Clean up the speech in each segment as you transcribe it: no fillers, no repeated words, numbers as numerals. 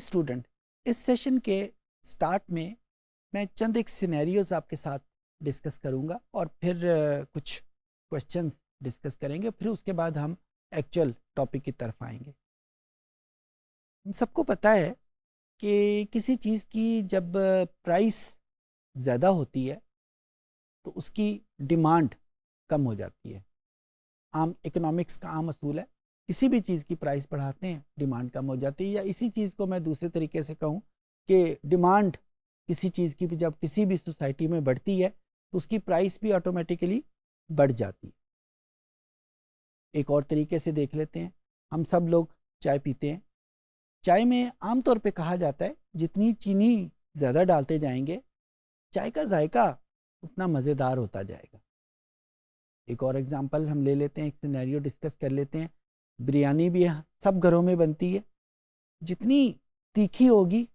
Student, इस session के start में मैं चंद एक सिनेरियोज आपके साथ डिस्कस करूंगा और फिर कुछ क्वेश्चंस डिस्कस करेंगे, फिर उसके बाद हम एक्चुअल टॉपिक की तरफ आएंगे। हम सबको पता है कि किसी चीज़ की जब प्राइस ज़्यादा होती है तो उसकी डिमांड कम हो जाती है। आम इकोनॉमिक्स का आम असूल है, किसी भी चीज़ की प्राइस बढ़ाते हैं डिमांड कम हो जाती है। या इसी चीज़ को मैं दूसरे तरीके से कहूँ कि डिमांड किसी चीज़ की जब किसी भी सोसाइटी में बढ़ती है तो उसकी प्राइस भी ऑटोमेटिकली बढ़ जाती है। एक और तरीके से देख लेते हैं, हम सब लोग चाय पीते हैं। चाय में आमतौर पे कहा जाता है जितनी चीनी ज़्यादा डालते जाएंगे चाय का जायका उतना मज़ेदार होता जाएगा। एक और एग्जांपल हम ले लेते हैं, एक सिनेरियो डिस्कस कर लेते हैं। बिरयानी भी सब घरों में बनती है, जितनी तीखी होगी,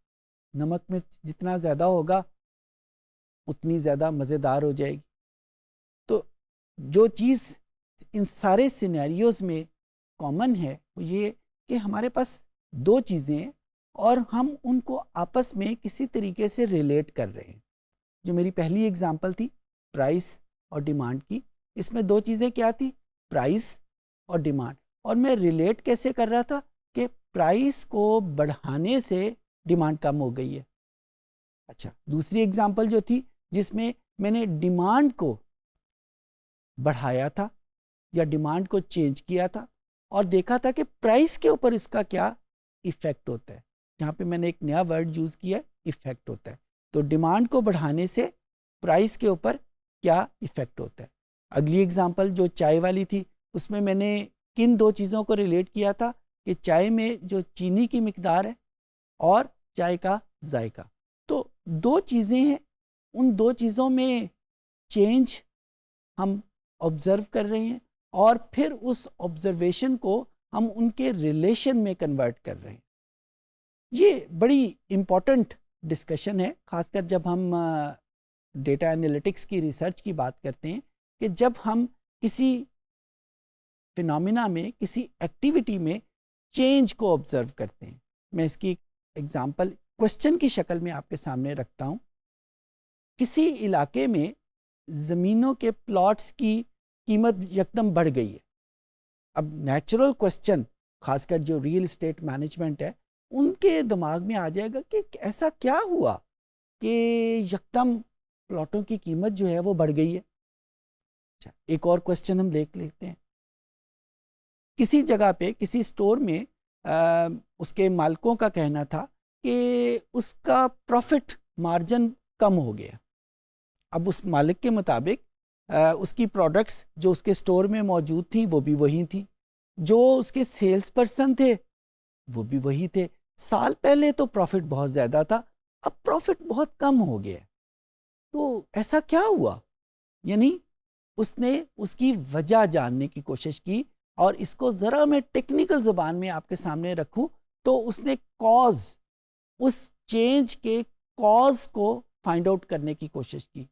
नमक मिर्च जितना ज़्यादा होगा उतनी ज़्यादा मज़ेदार हो जाएगी। तो जो चीज़ इन सारे सिनेरियोज में कॉमन है वो ये कि हमारे पास दो चीज़ें हैं और हम उनको आपस में किसी तरीके से रिलेट कर रहे हैं। जो मेरी पहली एग्जांपल थी प्राइस और डिमांड की, इसमें दो चीज़ें क्या थी, प्राइस और डिमांड, और मैं रिलेट कैसे कर रहा था कि प्राइस को बढ़ाने से डिमांड कम हो गई है। अच्छा, दूसरी एग्जांपल जो थी जिसमें मैंने डिमांड को बढ़ाया था या डिमांड को चेंज किया था और देखा था कि प्राइस के ऊपर इसका क्या इफेक्ट होता है। यहाँ पे मैंने एक नया वर्ड यूज़ किया है, इफेक्ट होता है। तो डिमांड को बढ़ाने से प्राइस के ऊपर क्या इफेक्ट होता है। अगली एग्जांपल जो चाय वाली थी उसमें मैंने किन दो चीज़ों को रिलेट किया था कि चाय में जो चीनी की मिकदार है और चाय का जायका। तो दो चीज़ें हैं, उन दो चीज़ों में चेंज हम ऑब्जर्व कर रहे हैं और फिर उस ऑब्जर्वेशन को हम उनके रिलेशन में कन्वर्ट कर रहे हैं। ये बड़ी इम्पॉर्टेंट डिस्कशन है, खासकर जब हम डेटा एनालिटिक्स की रिसर्च की बात करते हैं कि जब हम किसी फिनोमिना में, किसी एक्टिविटी में चेंज को ऑब्जर्व करते हैं। मैं इसकी एग्जांपल क्वेश्चन की शक्ल में आपके सामने रखता हूं। किसी इलाके में ज़मीनों के प्लॉट्स की कीमत यकदम बढ़ गई है। अब नेचुरल क्वेश्चन, खासकर जो रियल एस्टेट मैनेजमेंट है, उनके दिमाग में आ जाएगा कि ऐसा क्या हुआ कि यकदम प्लॉटों की कीमत जो है वो बढ़ गई है। अच्छा, एक और क्वेश्चन हम देख लेते हैं। किसी जगह पे, किसी स्टोर में उसके मालिकों का कहना था कि उसका प्रॉफिट मार्जिन कम हो गया। अब उस मालिक के मुताबिक उसकी प्रोडक्ट्स जो उसके स्टोर में मौजूद थी वो भी वही थी, जो उसके सेल्स पर्सन थे वो भी वही थे। साल पहले तो प्रॉफिट बहुत ज़्यादा था, अब प्रॉफिट बहुत कम हो गया। तो ऐसा क्या हुआ? यानी उसने उसकी वजह जानने की कोशिश की, और इसको ज़रा मैं टेक्निकल ज़ुबान में आपके सामने रखूं तो उसने कॉज, उस चेंज के कॉज को फाइंड आउट करने की कोशिश की।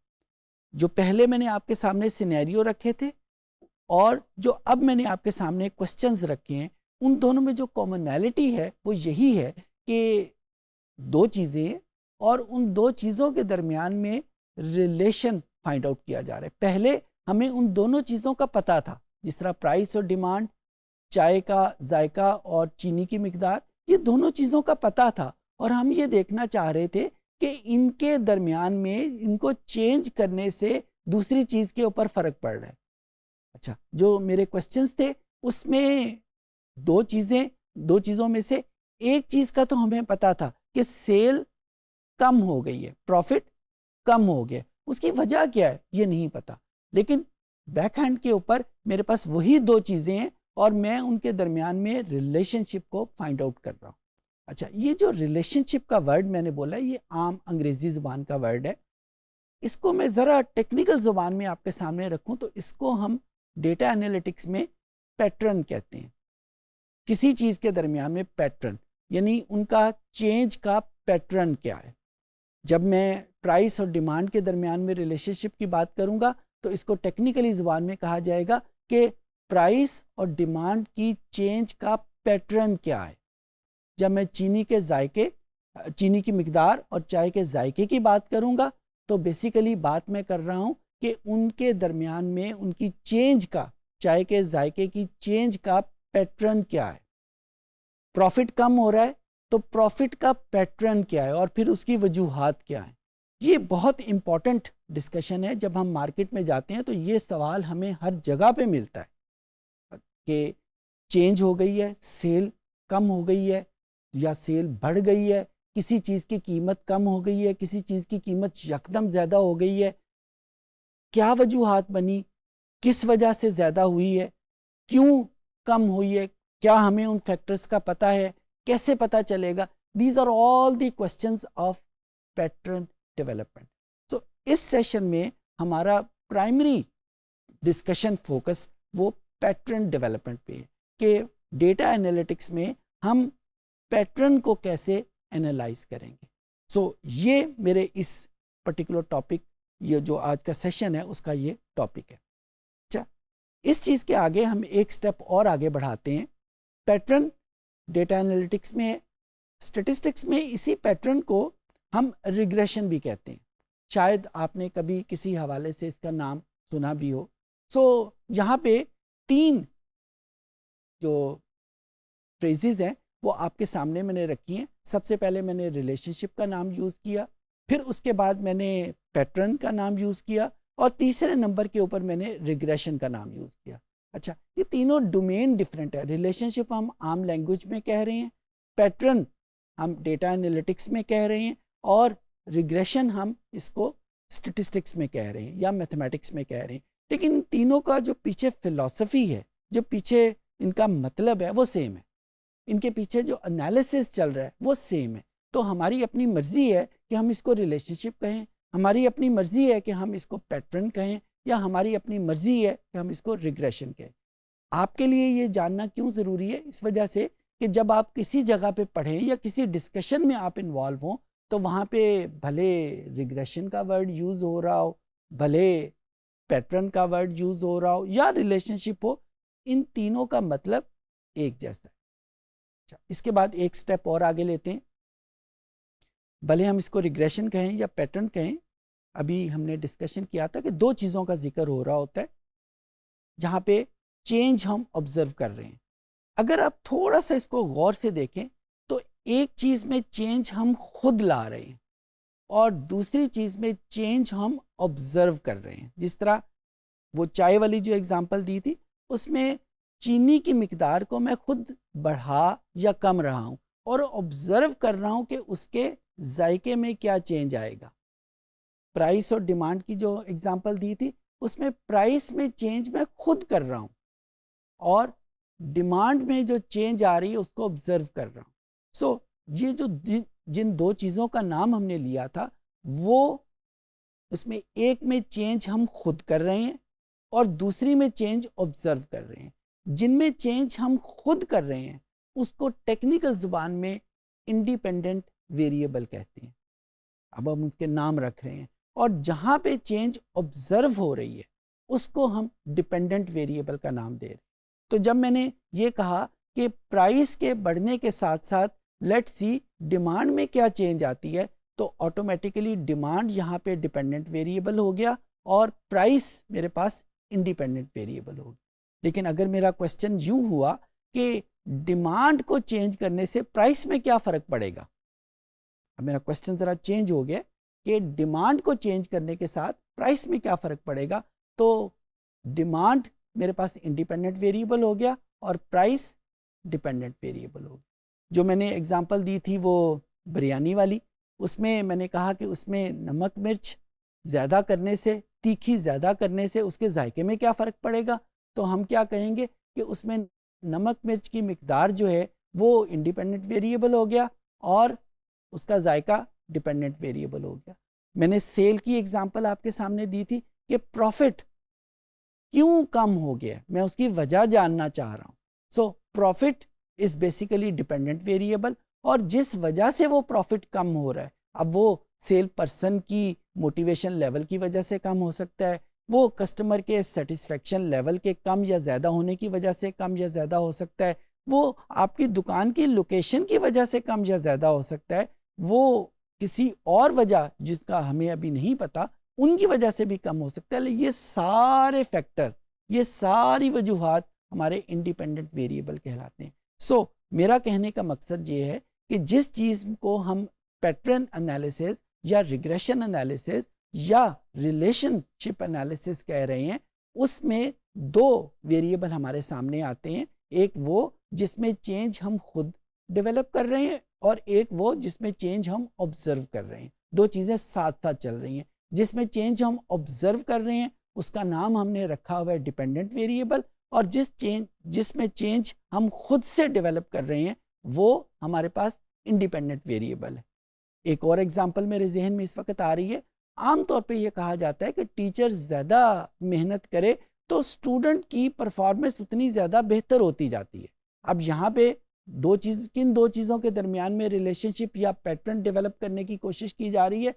जो पहले मैंने आपके सामने सिनेरियो रखे थे और जो अब मैंने आपके सामने क्वेश्चंस रखे हैं, उन दोनों में जो कॉमनैलिटी है वो यही है कि दो चीज़ें और उन दो चीज़ों के दरमियान में रिलेशन फाइंड आउट किया जा रहा है। पहले हमें उन दोनों चीज़ों का पता था, जिस तरह प्राइस और डिमांड, चाय का जायका और चीनी की मिकदार, ये दोनों चीज़ों का पता था और हम ये देखना चाह रहे थे कि इनके दरमियान में इनको चेंज करने से दूसरी चीज़ के ऊपर फ़र्क पड़ रहा है। अच्छा, जो मेरे क्वेश्चंस थे उसमें दो चीज़ों में से एक चीज़ का तो हमें पता था कि सेल कम हो गई है, प्रॉफिट कम हो गया। उसकी वजह क्या है ये नहीं पता, लेकिन बैक हैंड के ऊपर मेरे पास वही दो चीज़ें हैं और मैं उनके दरमियान में रिलेशनशिप को फाइंड आउट कर रहा हूँ। अच्छा, ये जो रिलेशनशिप का वर्ड मैंने बोला ये आम अंग्रेजी ज़ुबान का वर्ड है। इसको मैं ज़रा टेक्निकल ज़ुबान में आपके सामने रखूँ तो इसको हम डेटा एनालिटिक्स में पैटर्न कहते हैं। किसी चीज़ के दरमियान में पैटर्न, यानी उनका चेंज का पैटर्न क्या है। जब मैं प्राइस और डिमांड के दरमियान में रिलेशनशिप की बात करूंगा तो इसको टेक्निकली ज़ुबान में कहा जाएगा कि प्राइस और डिमांड की चेंज का पैटर्न क्या है। जब मैं चीनी के जायके चीनी की मिकदार और चाय के जायके की बात करूंगा, तो बेसिकली बात मैं कर रहा हूं कि उनके दरमियान में उनकी चेंज का, चाय के जायके की चेंज का पैटर्न क्या है। प्रॉफिट कम हो रहा है तो प्रॉफिट का पैटर्न क्या है और फिर उसकी वजूहात क्या है। ये बहुत इंपॉर्टेंट डिस्कशन है। जब हम मार्केट में जाते हैं तो ये सवाल हमें हर जगह पे मिलता है कि चेंज हो गई है, सेल कम हो गई है या सेल बढ़ गई है, किसी चीज़ की कीमत कम हो गई है, किसी चीज़ की कीमत यकदम ज़्यादा हो गई है, क्या वजूहात बनी, किस वजह से ज़्यादा हुई है, क्यों कम हुई है, क्या हमें उन फैक्टर्स का पता है, कैसे पता चलेगा। These are all the questions of pattern development. तो इस सेशन में हमारा प्राइमरी डिस्कशन फोकस वो पैटर्न डेवलपमेंट पे है कि डेटा एनालिटिक्स में हम पैटर्न को कैसे एनालाइज करेंगे। ये मेरे इस पर्टिकुलर टॉपिक, ये जो आज का सेशन है उसका ये टॉपिक है। अच्छा, इस चीज़ के आगे हम एक स्टेप और आगे बढ़ाते हैं। पैटर्न डेटा एनालिटिक्स में, स्टैटिस्टिक्स में इसी पैटर्न को हम रिग्रेशन भी कहते हैं। शायद आपने कभी किसी हवाले से इसका नाम सुना भी हो। यहाँ पे 3 जो फ्रेजेस हैं वो आपके सामने मैंने रखी हैं। सबसे पहले मैंने रिलेशनशिप का नाम यूज़ किया, फिर उसके बाद मैंने पैटर्न का नाम यूज़ किया और तीसरे नंबर के ऊपर मैंने रिग्रेशन का नाम यूज़ किया। अच्छा, ये तीनों डोमेन डिफरेंट है। रिलेशनशिप हम आम लैंग्वेज में कह रहे हैं, पैटर्न हम डेटा एनालिटिक्स में कह रहे हैं और रिग्रेशन हम इसको स्टैटिस्टिक्स में कह रहे हैं या मैथमेटिक्स में कह रहे हैं। लेकिन इन तीनों का जो पीछे फिलॉसफी है, जो पीछे इनका मतलब है वो सेम है। इनके पीछे जो एनालिसिस चल रहा है वो सेम है। तो हमारी अपनी मर्जी है कि हम इसको रिलेशनशिप कहें, हमारी अपनी मर्जी है कि हम इसको पैटर्न कहें, या हमारी अपनी मर्जी है कि हम इसको रिग्रेशन कहें। आपके लिए ये जानना क्यों ज़रूरी है? इस वजह से कि जब आप किसी जगह पे पढ़ें या किसी डिस्कशन में आप इन्वॉल्व हों तो वहाँ पे भले रिग्रेशन का वर्ड यूज़ हो रहा हो, भले पैटर्न का वर्ड यूज़ हो रहा हो या रिलेशनशिप हो, इन तीनों का मतलब एक जैसा है। अच्छा, इसके बाद एक स्टेप और आगे लेते हैं। भले हम इसको रिग्रेशन कहें या पैटर्न कहें, अभी हमने डिस्कशन किया था कि 2 चीज़ों का जिक्र हो रहा होता है जहाँ पे चेंज हम ऑब्जर्व कर रहे हैं। अगर आप थोड़ा सा इसको गौर से देखें तो एक चीज़ में चेंज हम खुद ला रहे हैं और दूसरी चीज़ में चेंज हम ऑब्जर्व कर रहे हैं। जिस तरह वो चाय वाली जो एग्जांपल दी थी, उसमें चीनी की मिकदार को मैं खुद बढ़ा या कम रहा हूँ और ऑब्जर्व कर रहा हूँ कि उसके जायके में क्या चेंज आएगा। प्राइस और डिमांड की जो एग्जांपल दी थी, उसमें प्राइस में चेंज मैं खुद कर रहा हूँ और डिमांड में जो चेंज आ रही है उसको ऑब्जर्व कर रहा हूँ। ये जो जिन 2 चीज़ों का नाम हमने लिया था, वो उसमें एक में चेंज हम खुद कर रहे हैं और दूसरी में चेंज ऑब्जर्व कर रहे हैं। जिनमें चेंज हम खुद कर रहे हैं उसको टेक्निकल ज़ुबान में इंडिपेंडेंट वेरिएबल कहते हैं। अब हम उसके नाम रख रहे हैं। और जहाँ पे चेंज ऑब्जर्व हो रही है उसको हम डिपेंडेंट वेरिएबल का नाम दे रहे हैं। तो जब मैंने ये कहा कि प्राइस के बढ़ने के साथ साथ लेट्स सी डिमांड में क्या चेंज आती है, तो ऑटोमेटिकली डिमांड यहाँ पे डिपेंडेंट वेरिएबल हो गया और प्राइस मेरे पास इंडिपेंडेंट वेरिएबल हो गया। लेकिन अगर मेरा क्वेश्चन यूँ हुआ कि डिमांड को चेंज करने से प्राइस में क्या फ़र्क पड़ेगा, अब मेरा क्वेश्चन ज़रा चेंज हो गया कि डिमांड को चेंज करने के साथ प्राइस में क्या फ़र्क पड़ेगा, तो डिमांड मेरे पास इंडिपेंडेंट वेरिएबल हो गया और प्राइस डिपेंडेंट वेरिएबल हो गया। जो मैंने एग्जांपल दी थी वो बिरयानी वाली, उसमें मैंने कहा कि उसमें नमक मिर्च ज़्यादा करने से, तीखी ज़्यादा करने से उसके जायके में क्या फ़र्क पड़ेगा, तो हम क्या कहेंगे कि उसमें नमक मिर्च की मिकदार जो है वो इंडिपेंडेंट वेरिएबल हो गया और उसका जायका डिपेंडेंट वेरिएबल हो गया। मैंने सेल की एग्जांपल आपके सामने दी थी कि प्रॉफिट क्यों कम हो गया, मैं उसकी वजह जानना चाह रहा हूँ। Profit is basically dependent variable और जिस वजह से वो प्रॉफिट कम हो रहा है, अब वो सेल पर्सन की मोटिवेशन लेवल की वजह से कम हो सकता है, वो कस्टमर के सेटिस्फेक्शन लेवल के कम या ज़्यादा होने की वजह से कम या ज़्यादा हो सकता है, वो आपकी दुकान की लोकेशन की वजह से कम या ज़्यादा हो सकता है, वो किसी और वजह जिसका हमें अभी नहीं पता उनकी वजह से भी कम हो सकता है। ये सारे फैक्टर, ये सारी वजूहात हमारे इंडिपेंडेंट वेरिएबल कहलाते हैं। सो मेरा कहने का मकसद ये है कि जिस चीज़ को हम पैटर्न एनालिसिस या रिग्रेशन एनालिसिस या रिलेशनशिप एनालिसिस कह रहे हैं, उसमें दो वेरिएबल हमारे सामने आते हैं। एक वो जिसमें चेंज हम खुद डेवलप कर रहे हैं और एक वो जिसमें चेंज हम ऑब्जर्व कर रहे हैं। दो चीज़ें साथ साथ चल रही हैं। जिसमें चेंज हम ऑब्जर्व कर रहे हैं उसका नाम हमने रखा हुआ है डिपेंडेंट वेरिएबल, और जिसमें चेंज हम खुद से डेवलप कर रहे हैं वो हमारे पास इंडिपेंडेंट वेरिएबल है। एक और एग्जांपल मेरे जहन में इस वक्त आ रही है। आमतौर पे ये कहा जाता है कि टीचर ज़्यादा मेहनत करे तो स्टूडेंट की परफॉर्मेंस उतनी ज़्यादा बेहतर होती जाती है। अब यहाँ पे किन दो चीज़ों के दरमियान में रिलेशनशिप या पैटर्न डेवलप करने की कोशिश की जा रही है?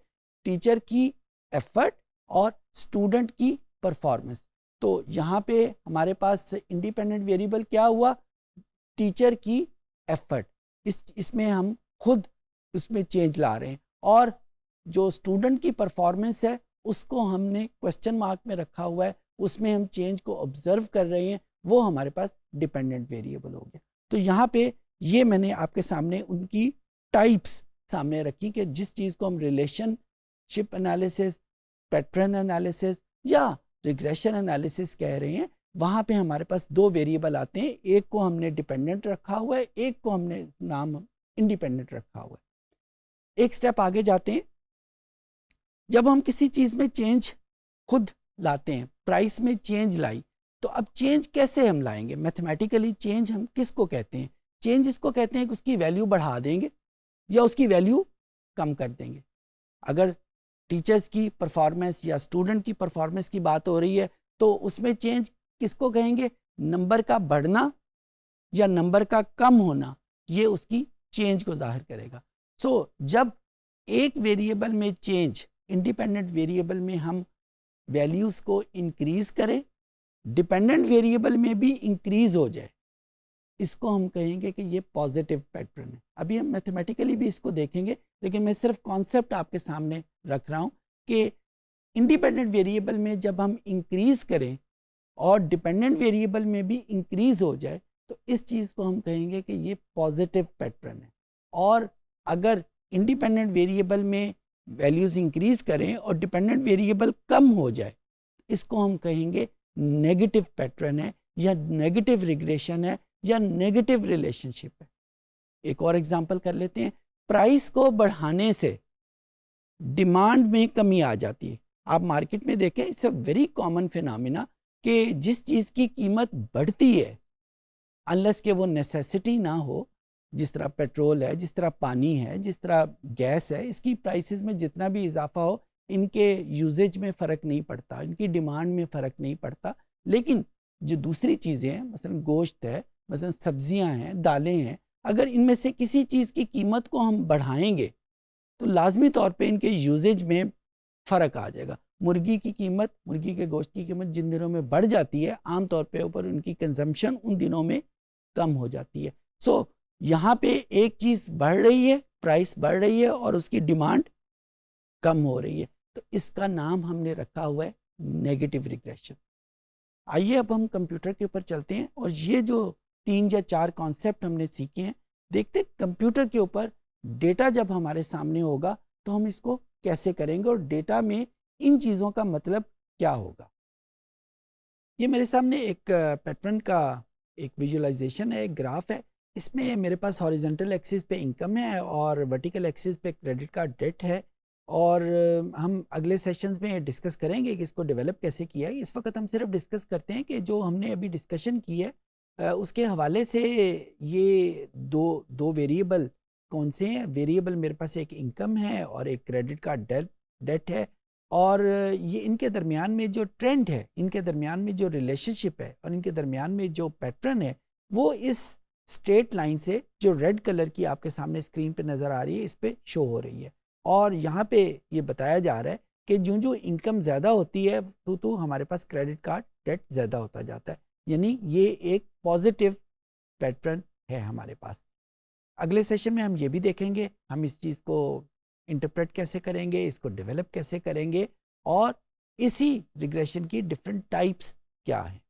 टीचर की एफर्ट और स्टूडेंट की परफॉर्मेंस। तो यहाँ पे हमारे पास इंडिपेंडेंट वेरिएबल क्या हुआ? टीचर की एफर्ट। इसमें हम खुद उसमें चेंज ला रहे हैं, और जो स्टूडेंट की परफॉर्मेंस है उसको हमने क्वेश्चन मार्क में रखा हुआ है, उसमें हम चेंज को ऑब्जर्व कर रहे हैं, वो हमारे पास डिपेंडेंट वेरिएबल हो गया। तो यहाँ पे ये मैंने आपके सामने उनकी टाइप्स सामने रखी कि जिस चीज़ को हम रिलेशनशिप एनालिसिस, पैटर्न एनालिसिस या रिग्रेशन एनालिसिस कह रहे हैं, वहाँ पे हमारे पास दो वेरिएबल आते हैं। एक को हमने डिपेंडेंट रखा हुआ है, एक को हमने नाम इंडिपेंडेंट रखा हुआ है। एक स्टेप आगे जाते हैं। जब हम किसी चीज़ में चेंज खुद लाते हैं, प्राइस में चेंज लाई, तो अब चेंज कैसे हम लाएंगे? मैथमेटिकली चेंज हम किसको कहते हैं? चेंज इसको कहते हैं कि उसकी वैल्यू बढ़ा देंगे या उसकी वैल्यू कम कर देंगे। अगर टीचर्स की परफॉर्मेंस या स्टूडेंट की परफॉर्मेंस की बात हो रही है तो उसमें चेंज किसको कहेंगे? नंबर का बढ़ना या नंबर का कम होना, ये उसकी चेंज को जाहिर करेगा। सो जब एक वेरिएबल में चेंज, इंडिपेंडेंट वेरिएबल में हम वैल्यूज को इंक्रीज करें, डिपेंडेंट वेरिएबल में भी इंक्रीज हो जाए, इसको हम कहेंगे कि ये पॉजिटिव पैटर्न है। अभी हम मैथमेटिकली भी इसको देखेंगे, लेकिन मैं सिर्फ कॉन्सेप्ट आपके सामने रख रहा हूँ कि इंडिपेंडेंट वेरिएबल में जब हम इंक्रीज करें और डिपेंडेंट वेरिएबल में भी इंक्रीज हो जाए तो इस चीज़ को हम कहेंगे कि ये पॉजिटिव पैटर्न है। और अगर इंडिपेंडेंट वेरिएबल में वैल्यूज़ इंक्रीज करें और डिपेंडेंट वेरिएबल कम हो जाए, इसको हम कहेंगे नेगेटिव पैटर्न है या नेगेटिव रिग्रेशन है या नेगेटिव रिलेशनशिप है। एक और एग्जांपल कर लेते हैं। प्राइस को बढ़ाने से डिमांड में कमी आ जाती है। आप मार्केट में देखें, it's a very common phenomena कि जिस चीज़ की कीमत बढ़ती है, अनलेस कि वो नेसेसिटी ना हो, जिस तरह पेट्रोल है, जिस तरह पानी है, जिस तरह गैस है, इसकी प्राइसेस में जितना भी इजाफा हो, इनके यूजेज में फ़र्क नहीं पड़ता, इनकी डिमांड में फ़र्क नहीं पड़ता। लेकिन जो दूसरी चीज़ें हैं, मसलन गोश्त है, मसलन सब्जियां हैं, दालें हैं, अगर इनमें से किसी चीज़ की कीमत को हम बढ़ाएंगे तो लाजमी तौर पे इनके यूजेज में फ़र्क आ जाएगा। मुर्गी की कीमत, मुर्गी के गोश्त की कीमत जिन दिनों में बढ़ जाती है, आम तौर पे ऊपर उनकी कंजम्पशन उन दिनों में कम हो जाती है। सो यहाँ पे एक चीज़ बढ़ रही है, प्राइस बढ़ रही है और उसकी डिमांड कम हो रही है, तो इसका नाम हमने रखा हुआ है नेगेटिव रिग्रेशन। आइए अब हम कंप्यूटर के ऊपर चलते हैं और ये जो 3 या 4 कॉन्सेप्ट हमने सीखे हैं, देखते कंप्यूटर के ऊपर डेटा जब हमारे सामने होगा तो हम इसको कैसे करेंगे और डेटा में इन चीज़ों का मतलब क्या होगा। ये मेरे सामने एक पैटर्न का एक विजुअलाइजेशन है, एक ग्राफ है। इसमें मेरे पास हॉरिजॉन्टल एक्सिस पे इनकम है और वर्टिकल एक्सिस पे क्रेडिट कार्ड डेट है, और हम अगले सेशंस में डिस्कस करेंगे कि इसको डेवलप कैसे किया है। इस वक्त हम सिर्फ डिस्कस करते हैं कि जो हमने अभी डिस्कशन की है उसके हवाले से ये दो वेरिएबल कौन से हैं। वेरिएबल मेरे पास एक इनकम है और एक क्रेडिट कार्ड डेट है, और ये इनके दरमियान में जो ट्रेंड है, इनके दरमियान में जो रिलेशनशिप है और इनके दरमियान में जो पैटर्न है, वो इस स्ट्रेट लाइन से जो रेड कलर की आपके सामने स्क्रीन पे नज़र आ रही है, इस पे शो हो रही है। और यहाँ पे ये बताया जा रहा है कि जो इनकम ज़्यादा होती है तो हमारे पास क्रेडिट कार्ड डेट ज़्यादा होता जाता है, यानी ये एक पॉजिटिव पैटर्न है हमारे पास। अगले सेशन में हम ये भी देखेंगे हम इस चीज़ को इंटरप्रेट कैसे करेंगे, इसको डेवलप कैसे करेंगे और इसी रिग्रेशन की डिफरेंट टाइप्स क्या हैं।